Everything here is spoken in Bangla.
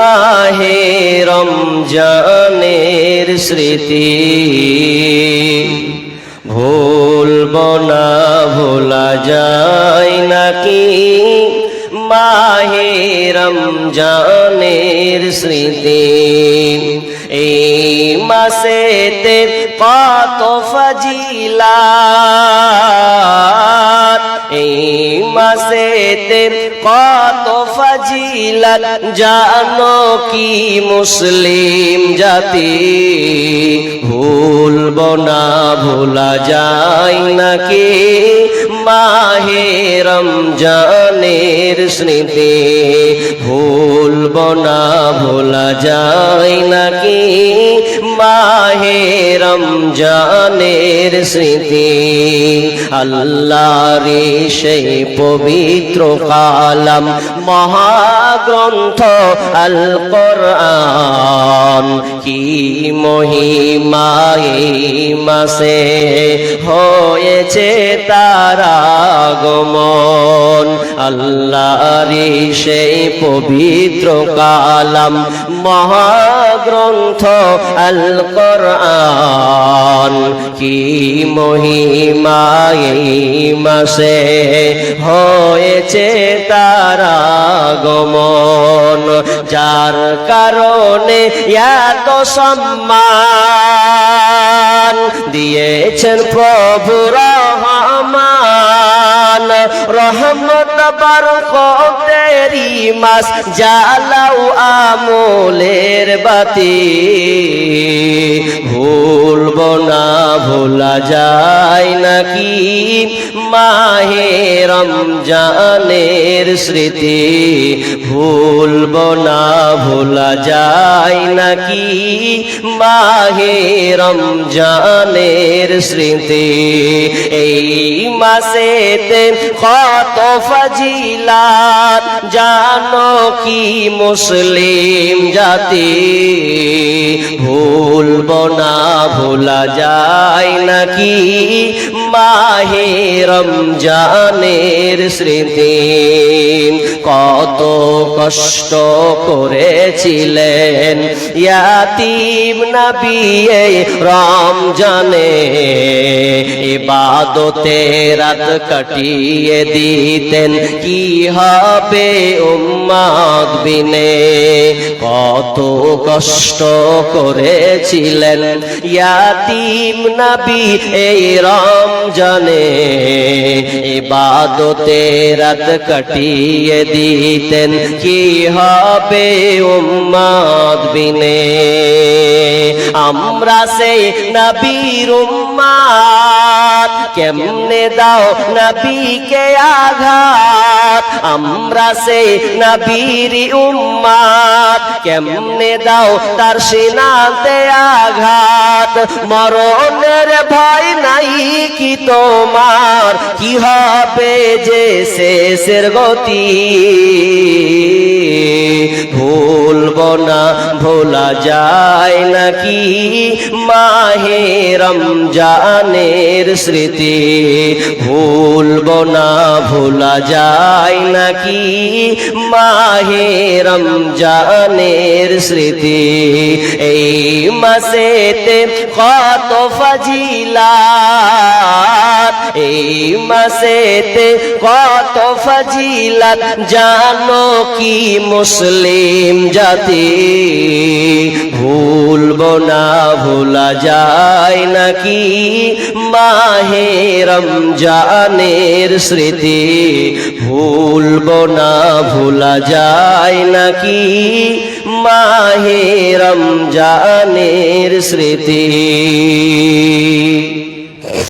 মাহে রমজানের স্মৃতি ভুলবো না, ভোলা যায় নাকি মাহে রমজানের স্মৃতি। এই মাসেতে কত ফজিলাত, এই মাসেতে কত ফজিলাত জানো কি মুসলিম জাতি ভুলবো না, ভোলা যায় নাকি মাহে রমজানের স্মৃতি ভুলবো না, ভোলা যায় নাকি মাহে রমজানের স্মৃতি। আল্লাহর সেই পবিত্র কালাম মহাগ্রন্থ আল কোরআন কি মহিমা এই মাসে হয়েছে তার আগমন। আল্লাহর সেই পবিত্র কালাম মহাগ্রন্থ আল কোরআন কি মহিমা এই মাসে হয়েছে তার আগমন। যার কারণে এত সম্মান দিয়েছেন প্রভু রহমান, রহমত বরকতেরি মাস জ্বালাও আমলের বাতি ভুলবো না, ভোলা যায় নাকি মাহে রমজানের স্মৃতি ভুলবো না, ভোলা যায় নাকি মাহে রমজানের স্মৃতি। এই মাসেতে কত ফজিলাত জানো কি মুসলিম জাতি ভুলবো না, ভোলা যায় নাকি মাহে রমজানের স্মৃতি। কত কষ্ট করেছিলেন ইয়াতীম নবী রমজানে, ইবাদতে রাত কাটিয়ে দিতেন কি হবে উম্মত বিনে। কত কষ্ট করেছিলেন ইয়াতীম নবী এই রমজানে, ইবাদতে রাত কাটিয়ে দিতেন কি হবে উম্মত বিনে। আমরা সেই নবীর উম্মত কেমনে দাও নবীকে আঘাত, আমরা সেই নবীর উম্মত কেমনে দাও তার সিনাতে আঘাত। মরণের ভয় নাই কি তোমার, কি হবে যে শেষের গতি ভুলবো না, ভোলা যায় নাকি মাহে রমজানের স্মৃতি ভুলবো না, ভোলা যায় নাকি মাহে রমজানের স্মৃতি। এই মাসেতে কত ফজিলাত, এই মাসেতে কত ফজিলাত জানো কি মুসলিম জাতি ভুলবো না, ভোলা যায় নাকি মাহে রমজানের স্মৃতি ভুলবো না, ভোলা যায় নাকি মাহে রমজানের স্মৃতি।